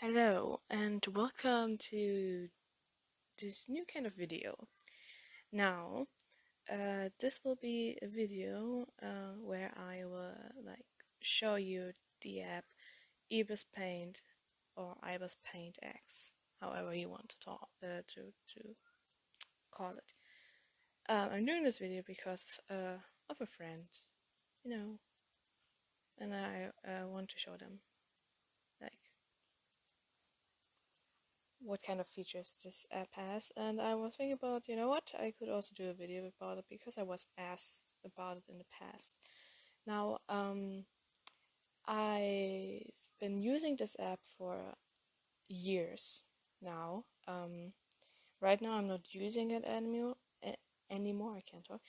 Hello and welcome to this new kind of video. Now, this will be a video where I will show you the app IbisPaint or IbisPaint X, however you want to to call it. I'm doing this video because of a friend, and I want to show them what kind of features this app has, and I was thinking about, what, I could also do a video about it because I was asked about it in the past. Now, I've been using this app for years now. Right now I'm not using it anymore. I can't talk,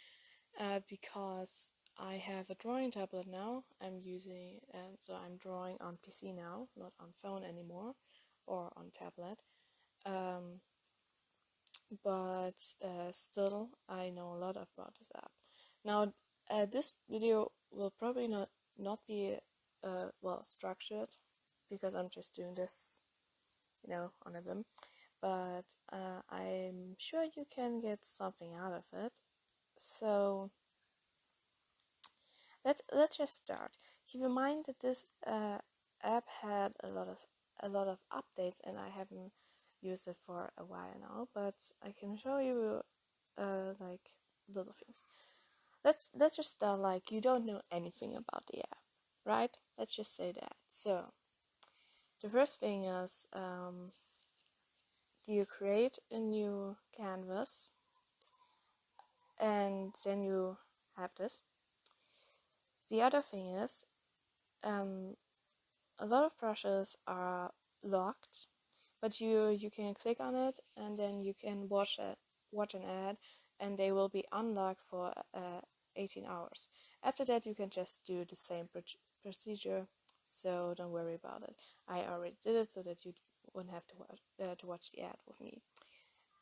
because I have a drawing tablet now. So I'm drawing on PC now, not on phone anymore or on tablet. But still I know a lot about this app. Now this video will probably not be well structured because I'm just doing this on a whim, but I'm sure you can get something out of it. So let's just start. Keep in mind that this app had a lot of updates, and I haven't used it for a while now, but I can show you little things. Let's just start like you don't know anything about the app, right? Let's just say that. So the first thing is you create a new canvas, and then you have this. The other thing is a lot of brushes are locked, but you can click on it and then you can watch an ad, and they will be unlocked for 18 hours. After that you can just do the same procedure, so don't worry about it. I already did it so that you wouldn't have to watch the ad with me.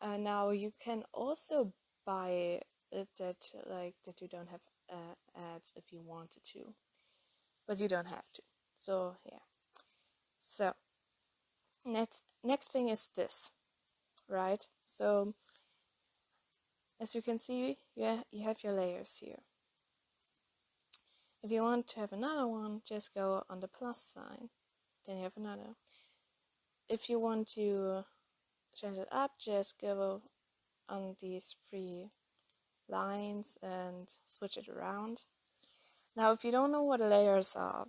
Now you can also buy it that you don't have ads if you wanted to, but you don't have to. So yeah. So next thing is this, right? So as you can see, you have your layers here. If you want to have another one, just go on the plus sign, then you have another. If you want to change it up, just go on these three lines and switch it around. Now, if you don't know what layers are,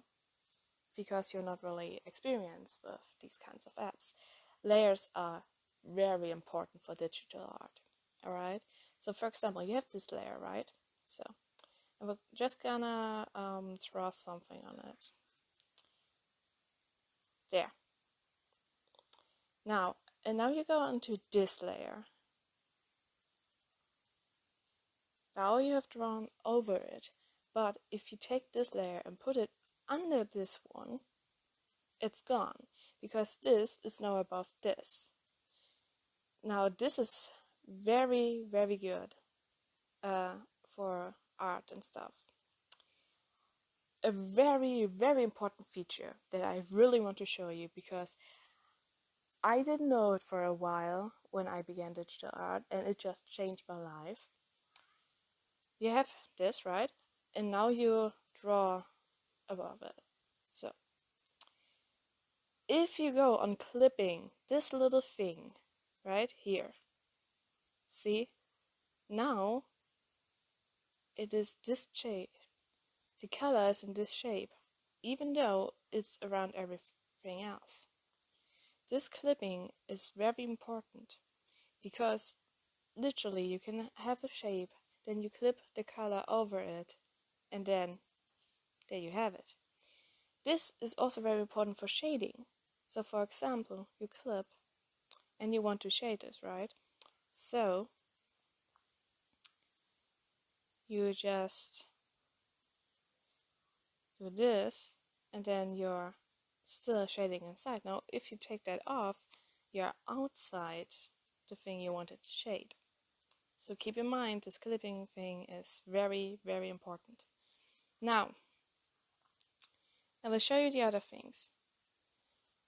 because you're not really experienced with these kinds of apps, layers are very important for digital art. Alright? So for example, you have this layer, right? So we're just gonna draw something on it. There. Now you go into this layer. Now you have drawn over it, but if you take this layer and put it under this one, it's gone, because this is now above this. Now this is very, very good for art and stuff. A very, very important feature that I really want to show you, because I didn't know it for a while when I began digital art, and it just changed my life. You have this, right? And now you draw above it. So if you go on clipping this little thing right here, see, now it is this shape. The color is in this shape, even though it's around everything else. This clipping is very important, because literally you can have a shape, then you clip the color over it, and then there you have it. This is also very important for shading. So for example, you clip and you want to shade this, right? So you just do this, and then you're still shading inside. Now if you take that off, you're outside the thing you wanted to shade. So keep in mind, this clipping thing is very, very important. Now I will show you the other things.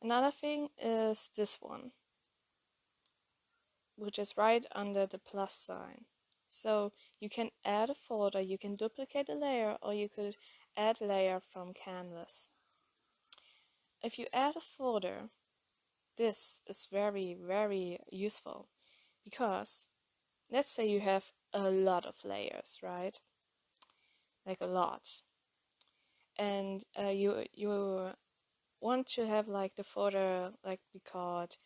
Another thing is this one, which is right under the plus sign. So you can add a folder, you can duplicate a layer, or you could add layer from canvas. If you add a folder, this is very, very useful because let's say you have a lot of layers, right? Like a lot. And you want to have like the folder like be called,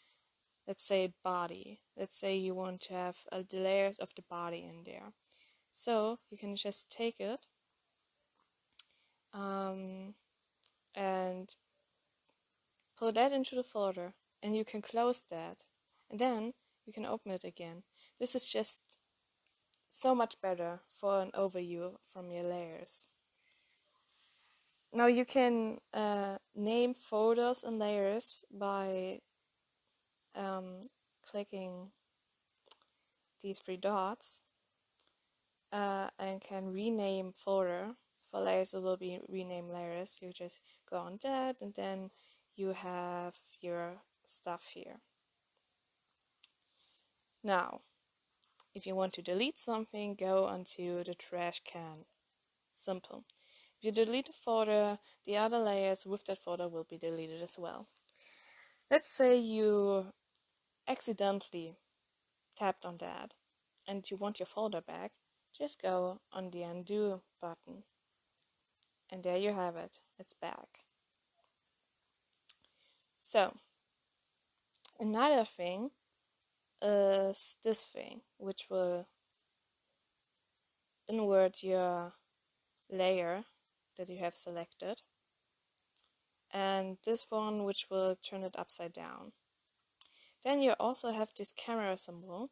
let's say, body. Let's say you want to have the layers of the body in there. So you can just take it and put that into the folder, and you can close that, and then you can open it again. This is just so much better for an overview from your layers. Now you can name folders and layers by clicking these three dots and can rename folder. For layers it will be rename layers. You just go on that and then you have your stuff here. Now if you want to delete something, go onto the trash can. Simple. If you delete a folder, the other layers with that folder will be deleted as well. Let's say you accidentally tapped on that and you want your folder back, just go on the undo button. And there you have it, it's back. So, another thing is this thing, which will invert your layer that you have selected. And this one, which will turn it upside down. Then you also have this camera symbol.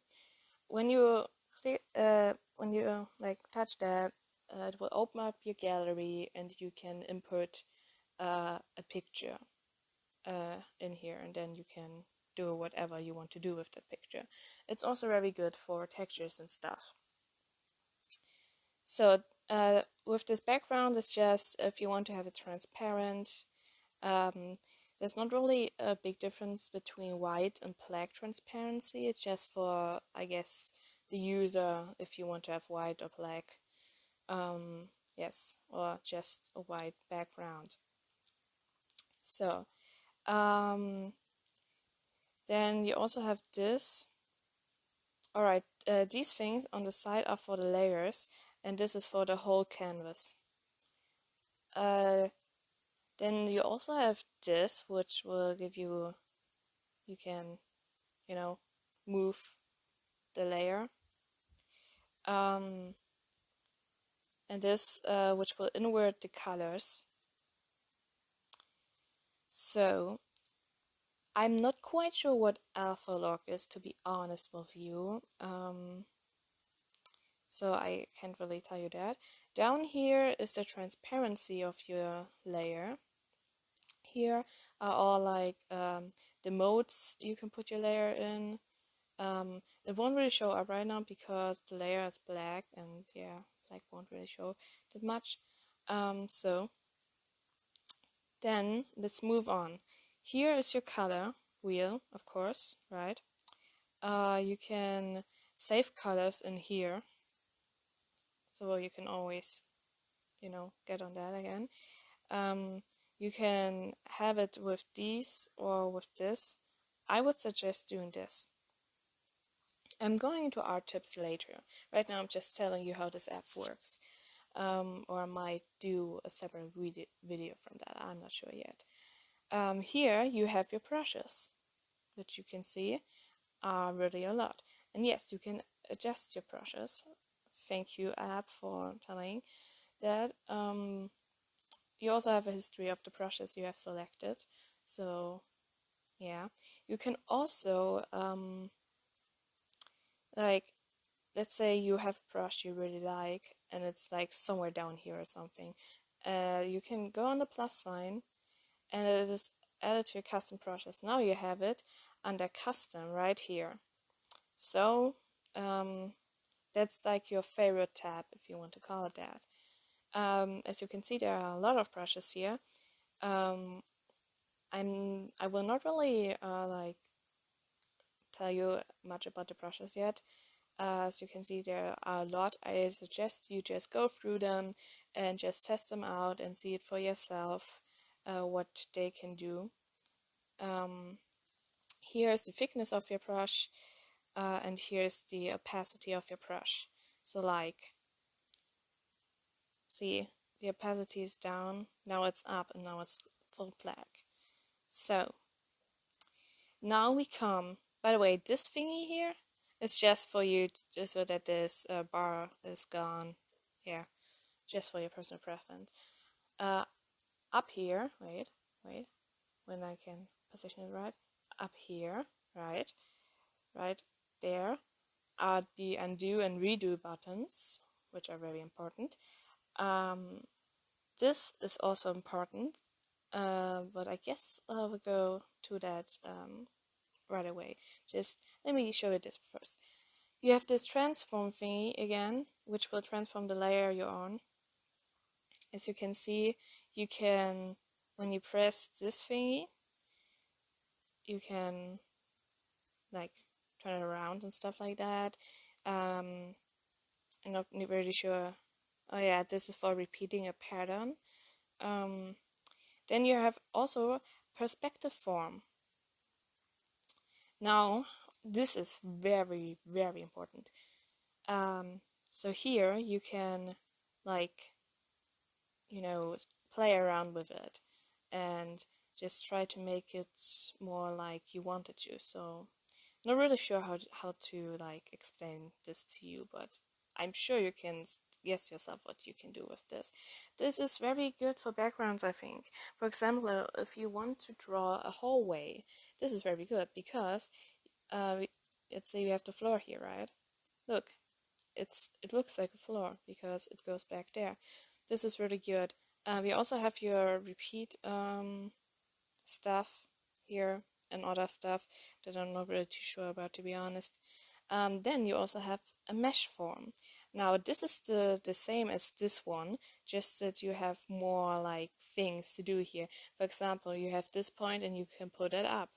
When you click, touch that, it will open up your gallery, and you can input a picture in here, and then you can do whatever you want to do with that picture. It's also very good for textures and stuff. So with this background, it's just if you want to have it transparent. There's not really a big difference between white and black transparency. It's just for, I guess, the user if you want to have white or black. Yes, or just a white background. So, then you also have this. Alright, these things on the side are for the layers, and this is for the whole canvas. Then you also have this, which will give you can, move the layer. And this, which will invert the colors. So, I'm not quite sure what alpha log is, to be honest with you. So I can't really tell you that. Down here is the transparency of your layer. Here are all like the modes you can put your layer in. It won't really show up right now because the layer is black, and yeah, black won't really show that much. So then let's move on. Here is your color wheel, of course, right? You can save colors in here, so you can always, get on that again. You can have it with these or with this. I would suggest doing this. I'm going into art tips later. Right now I'm just telling you how this app works. Or I might do a separate video from that. I'm not sure yet. Here you have your brushes, which you can see are really a lot. And yes, you can adjust your brushes. Thank you, app, for telling that. You also have a history of the brushes you have selected. So yeah, you can also let's say you have a brush you really like and it's like somewhere down here or something. You can go on the plus sign and it is added to your custom brushes. Now you have it under custom right here. So that's like your favorite tab, if you want to call it that. As you can see, there are a lot of brushes here. I will not really like tell you much about the brushes yet. As you can see, there are a lot. I suggest you just go through them and just test them out and see it for yourself, what they can do. Here's the thickness of your brush, and here's the opacity of your brush. So like, see, the opacity is down, now it's up, and now it's full black. So now we come, by the way, this thingy here is just for you, just so that this bar is gone. Yeah, just for your personal preference. Up here, wait, when I can position it right, up here, right there are the undo and redo buttons, which are very important. This is also important, but I guess we'll go to that right away. Just let me show you this first. You have this transform thingy again, which will transform the layer you're on. As you can see, you can, when you press this thingy, you can like turn it around and stuff like that. I'm not really sure. Oh yeah, this is for repeating a pattern. Then you have also perspective form. Now, this is very, very important. So here you can, like, you know, play around with it and just try to make it more like you want it to. So, not really sure how to like explain this to you, but I'm sure you can guess yourself what you can do with this. This is very good for backgrounds, I think. For example, if you want to draw a hallway, this is very good because let's say you have the floor here, right? Look, it looks like a floor because it goes back there. This is really good. We also have your repeat stuff here and other stuff that I'm not really too sure about, to be honest. Then you also have a mesh form. Now this is the same as this one, just that you have more like things to do here. For example, you have this point and you can pull it up.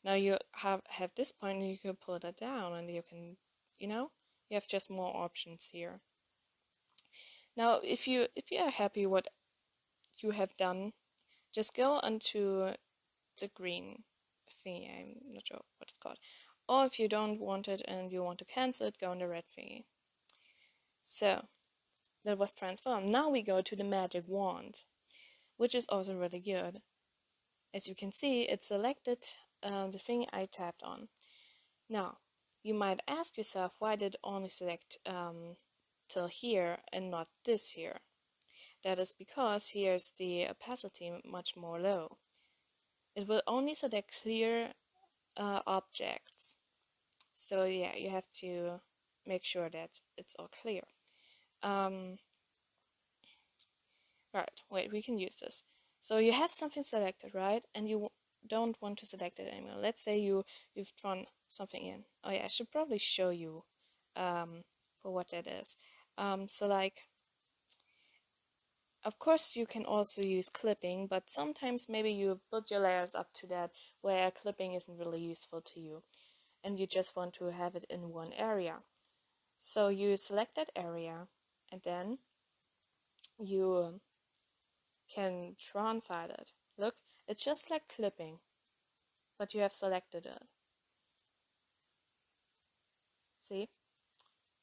Now you have this point and you can pull that down, and you can, you know, you have just more options here. Now if you are happy what you have done, just go onto the green thingy, I'm not sure what it's called. Or if you don't want it and you want to cancel it, go on the red thingy. So that was transformed. Now we go to the magic wand, which is also really good. As you can see, it selected the thing I tapped on. Now, you might ask yourself, why did it only select till here and not this here? That is because here's the opacity much more low. It will only select clear objects. So yeah, you have to make sure that it's all clear. Right, wait, we can use this. So you have something selected, right? And you don't want to select it anymore. Let's say you've drawn something in. Oh yeah, I should probably show you for what that is. So like, of course you can also use clipping, but sometimes maybe you build your layers up to that where clipping isn't really useful to you, and you just want to have it in one area. So you select that area, and then you can draw inside it. Look, it's just like clipping, but you have selected it. See?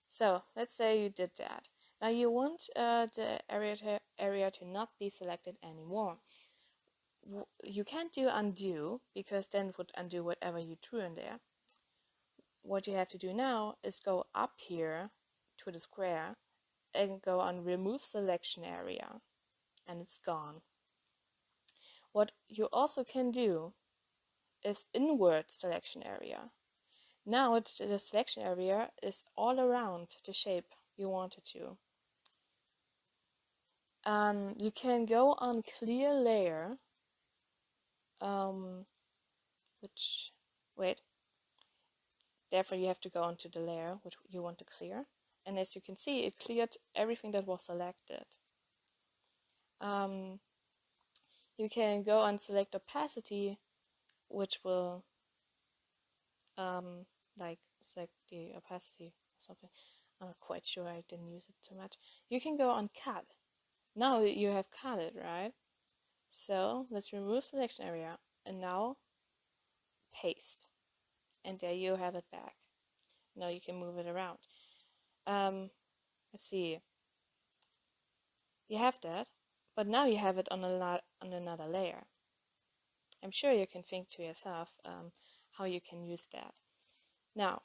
So let's say you did that. Now you want the area to not be selected anymore. You can't do undo, because then it would undo whatever you drew in there. What you have to do now is go up here to the square and go on remove selection area, and it's gone. What you also can do is invert selection area. Now the selection area is all around the shape you want it to. You can go on clear layer, therefore you have to go onto the layer which you want to clear, and as you can see, it cleared everything that was selected. you can go and select opacity, which will like select the opacity or something. I'm not quite sure, I didn't use it too much. You can go on cut. Now you have cut it, right? So let's remove selection area and now paste. And there you have it back. Now you can move it around. Let's see. You have that, but now you have it on another layer. I'm sure you can think to yourself how you can use that. Now,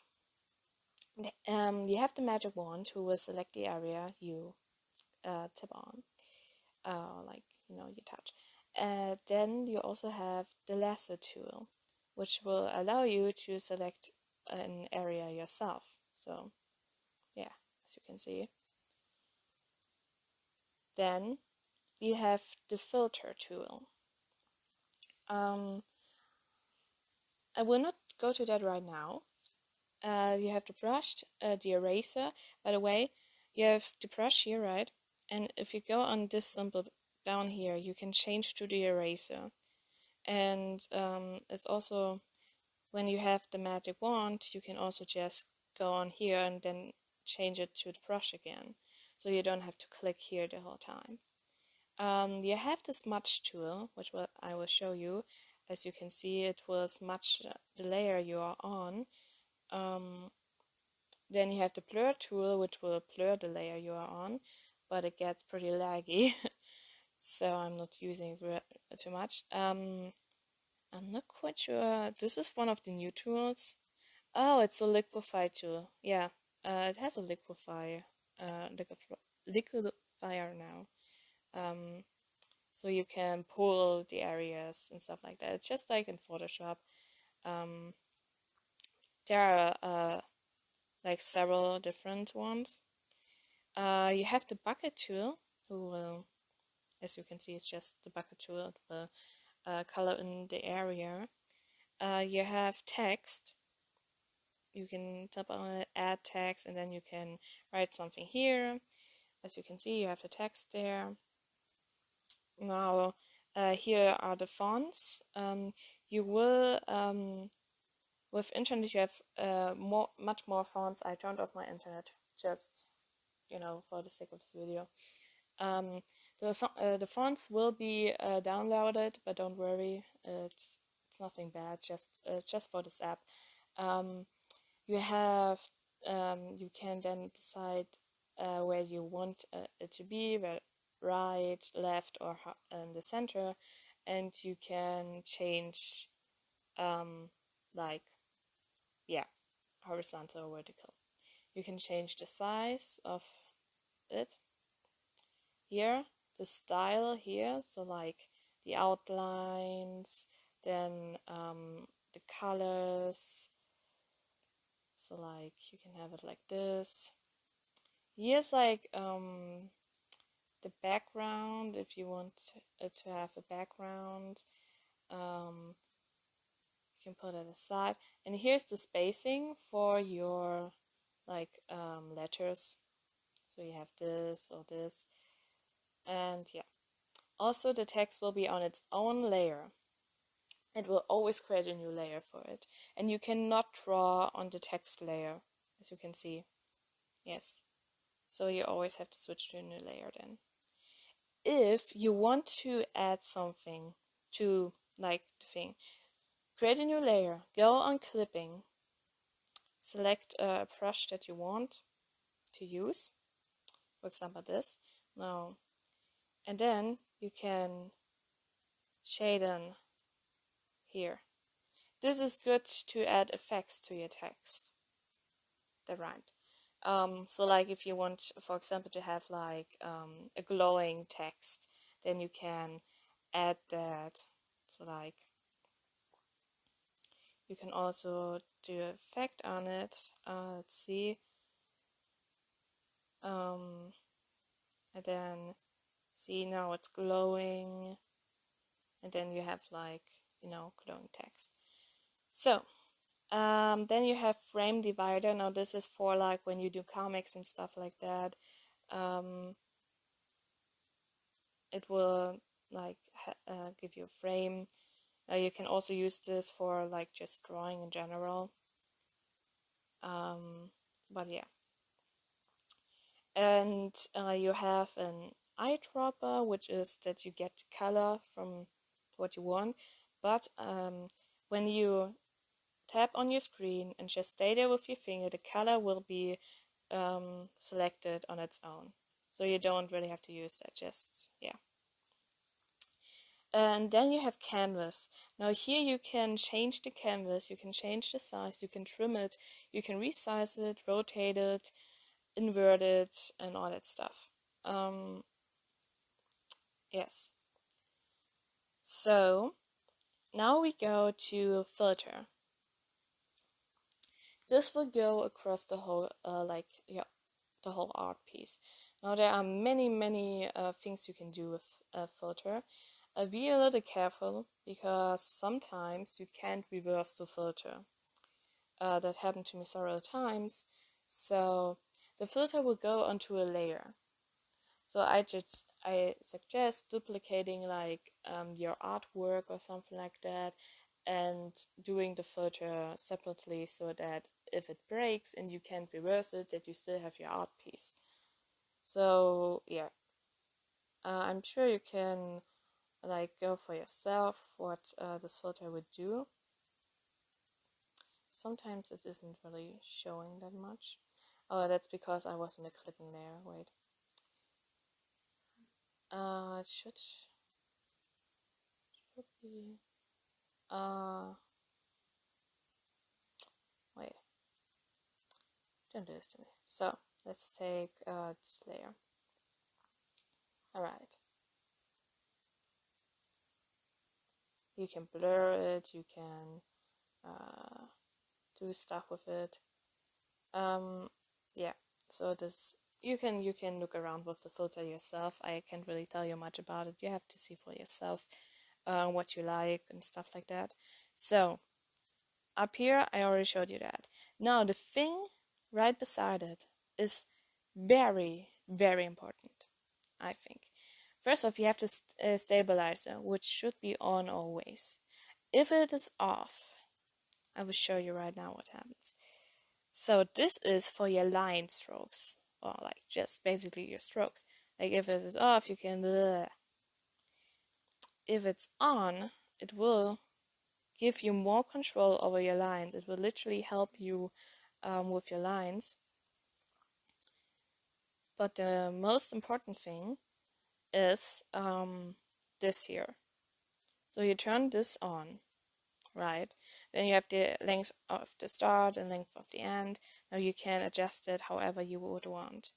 you have the magic wand who will select the area you tap on, like you touch. Then you also have the Lasso tool, which will allow you to select an area yourself. So, yeah, as you can see. Then you have the filter tool. I will not go to that right now. You have the brush, the eraser. By the way, you have the brush here, right? And if you go on this symbol down here, you can change to the eraser. And it's also, when you have the magic wand, you can also just go on here and then change it to the brush again. So you don't have to click here the whole time. You have the smudge tool, which I will show you. As you can see, it will smudge the layer you are on. Then you have the blur tool, which will blur the layer you are on, but it gets pretty laggy, so I'm not using it too much. I'm not quite sure. This is one of the new tools. Oh, it's a Liquify tool. Yeah, it has a liquifier now. So you can pull the areas and stuff like that. It's just like in Photoshop. There are like several different ones. You have the bucket tool, who will, as you can see, it's just the bucket tool. It will color in the area. You have text. You can tap on it, add text, and then you can write something here. As you can see, you have the text there. Now, here are the fonts. You will, with internet, you have much more fonts. I turned off my internet just, for the sake of this video. The fonts will be downloaded, but don't worry, it's nothing bad. Just for this app. You can then decide where you want it to be, right, left, or in the center, and you can change horizontal or vertical. You can change the size of it here, the style here, so like the outlines, then the colors, so like you can have it like this. Here's like the background, if you want it to have a background, you can put it aside. And here's the spacing for your letters, so you have this or this. And yeah, also the text will be on its own layer. It will always create a new layer for it, and you cannot draw on the text layer, as you can see. Yes, so you always have to switch to a new layer then. If you want to add something to the thing, create a new layer, go on clipping, select a brush that you want to use, for example this. Now, and then you can shade in here. This is good to add effects to your text. That rhymed. So like if you want, for example, to have a glowing text, then you can add that. So like you can also do effect on it. Let's see. And then see, now it's glowing, and then you have glowing text. So then you have frame divider. Now this is for when you do comics and stuff like that. It will like give you a frame. You can also use this for like just drawing in general. But yeah. And you have an eyedropper, which is that you get color from what you want. But when you tap on your screen and just stay there with your finger, the color will be selected on its own. So you don't really have to use that, just, yeah. And then you have canvas. Now here you can change the canvas, you can change the size, you can trim it, you can resize it, rotate it, invert it, and all that stuff. Yes. So now we go to filter. This will go across the whole, the whole art piece. Now there are many things you can do with a filter. Be a little careful because sometimes you can't reverse the filter. That happened to me several times. So the filter will go onto a layer. So I suggest duplicating like your artwork or something like that, and doing the filter separately so that if it breaks and you can't reverse it, that you still have your art piece. So yeah, I'm sure you can like go for yourself what this filter would do. Sometimes it isn't really showing that much. Oh, that's because I wasn't a clipping layer. Wait. It should be. Wait. Don't do this to me. So let's take this layer. All right. You can blur it. You can do stuff with it. Yeah. So this you can look around with the filter yourself. I can't really tell you much about it. You have to see for yourself what you like and stuff like that. So up here, I already showed you that. Now the thing right beside it is very important, I think. First off, you have the stabilizer, which should be on always. If it is off, I will show you right now what happens. So this is for your line strokes, or like just basically your strokes. Like if it is off, you can. If it's on, it will give you more control over your lines. It will literally help you with your lines. But the most important thing is this here. So you turn this on, right? Then you have the length of the start and length of the end. Now you can adjust it however you would want.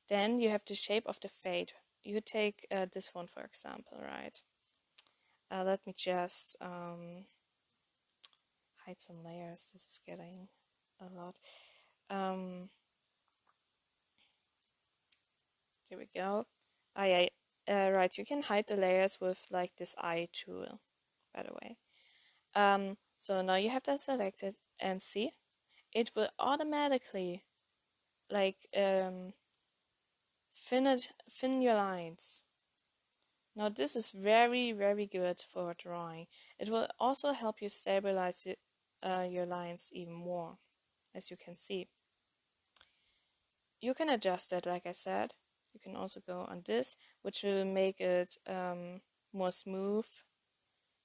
Then you have the shape of the fade. You take this one for example, right? Let me just hide some layers. This is getting a lot. There we go. Yeah, right. You can hide the layers with like this eye tool, by the way. So now you have that selected, and see, it will automatically like thin your lines. Now this is very good for drawing. It will also help you stabilize your lines even more, as you can see. You can adjust it, like I said. You can also go on this, which will make it more smooth.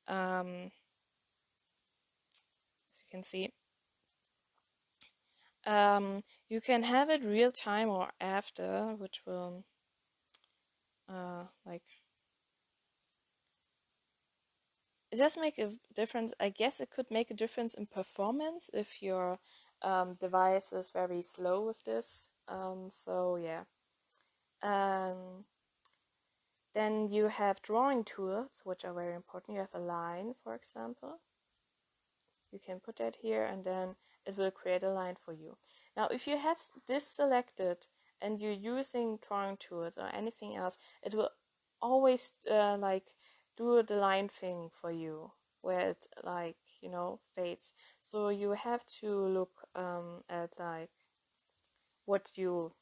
As you can see. You can have it real time or after, which will like it does make a difference. I guess it could make a difference in performance if your device is very slow with this. So yeah. Then you have drawing tools, which are very important. You have a line, for example. You can put that here, and then it will create a line for you. Now, if you have this selected and you're using drawing tools or anything else, it will always like do the line thing for you, where it like fades. So you have to look at like what you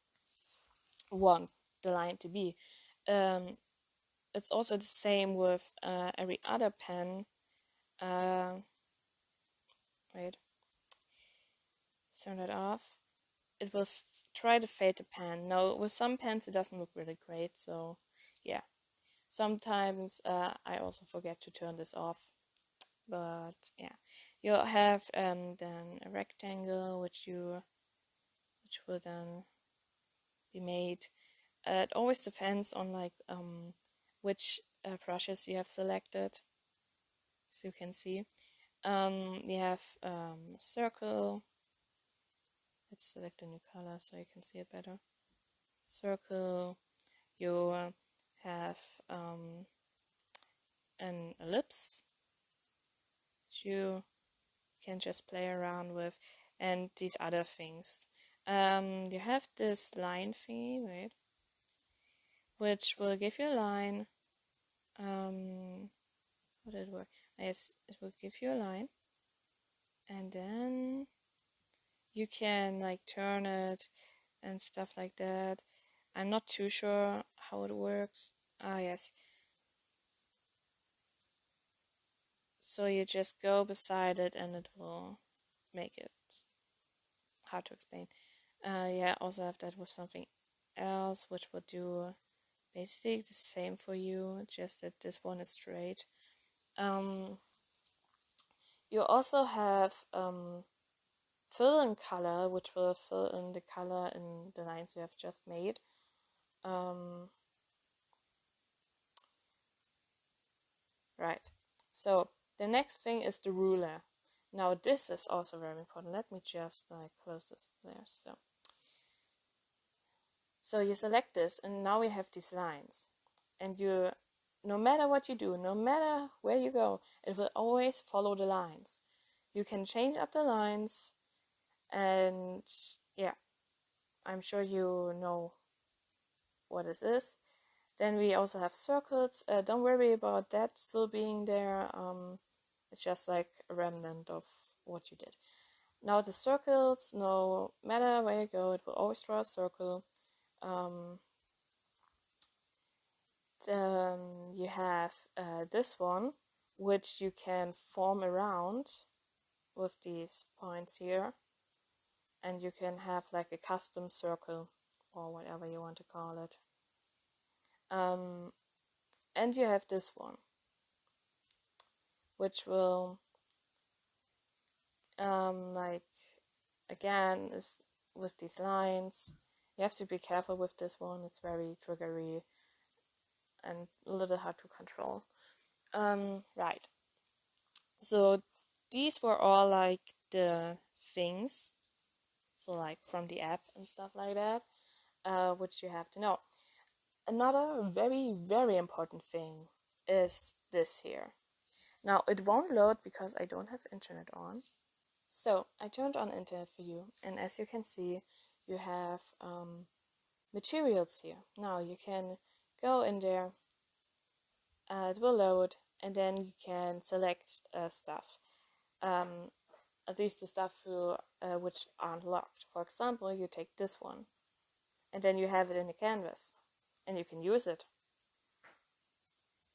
want the line to be. it's also the same with every other pen. Wait, turn it off. It will try to fade the pen. Now, with some pens, it doesn't look really great, so yeah. Sometimes I also forget to turn this off, but yeah. You'll have then a rectangle, which will then be made. It always depends on like which brushes you have selected, so you can see. You have circle. Let's select a new color so you can see it better. Circle. You have an ellipse, which you can just play around with, and these other things. You have this line thingy, wait, which will give you a line. How did it work? Yes, it will give you a line, and then you can like turn it and stuff like that. I'm not too sure how it works. Ah, yes. So you just go beside it and it will make it. Hard to explain. Yeah, also have that with something else, which will do basically the same for you, just that this one is straight. You also have fill in color, which will fill in the color in the lines you have just made. Right. So the next thing is the ruler. Now this is also very important. Let me just close this there. So you select this, and now we have these lines. And you, no matter what you do, no matter where you go, it will always follow the lines. You can change up the lines, and yeah, I'm sure you know what this is. Then we also have circles. Don't worry about that still being there. It's just like a remnant of what you did. Now the circles, no matter where you go, it will always draw a circle. Then you have this one, which you can form around with these points here, and you can have like a custom circle or whatever you want to call it. And you have this one, which will like again is with these lines. You have to be careful with this one. It's very triggery and a little hard to control. Right. So these were all like the things, so like from the app and stuff like that, which you have to know. Another very, very important thing is this here. Now it won't load because I don't have internet on. So I turned on internet for you, and as you can see, you have materials here. Now you can go in there, it will load, and then you can select stuff. At least the stuff which aren't locked. For example, you take this one, and then you have it in the canvas, and you can use it.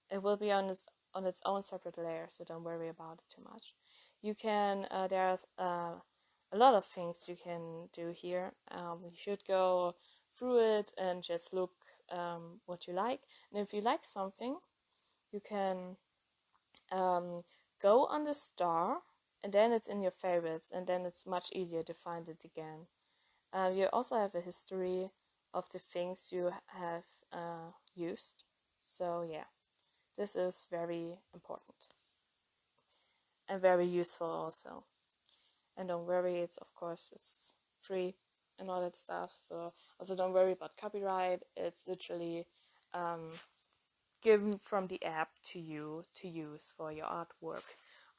It will be on its own separate layer, so don't worry about it too much. You can, there's a lot of things you can do here. You should go through it and just look what you like. And if you like something, you can go on the star, and then it's in your favorites, and then it's much easier to find it again. You also have a history of the things you have used. So yeah, this is very important and very useful also. And don't worry, it's of course it's free and all that stuff. So also don't worry about copyright. It's literally given from the app to you to use for your artwork,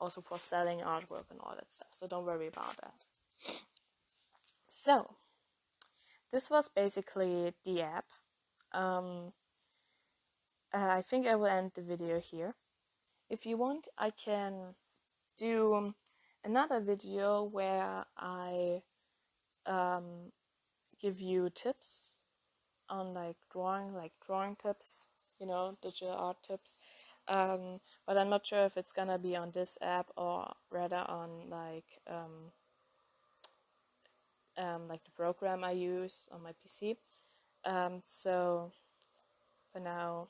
also for selling artwork and all that stuff. So don't worry about that. So this was basically the app. I think I will end the video here. If you want, I can do another video where I give you tips on like drawing tips digital art tips. But I'm not sure if it's gonna be on this app or rather on like the program I use on my PC. So for now,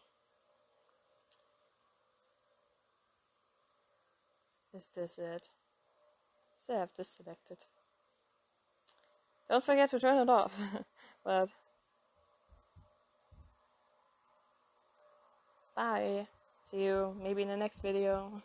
is this it? So I have this selected. Don't forget to turn it off. But bye. See you maybe in the next video.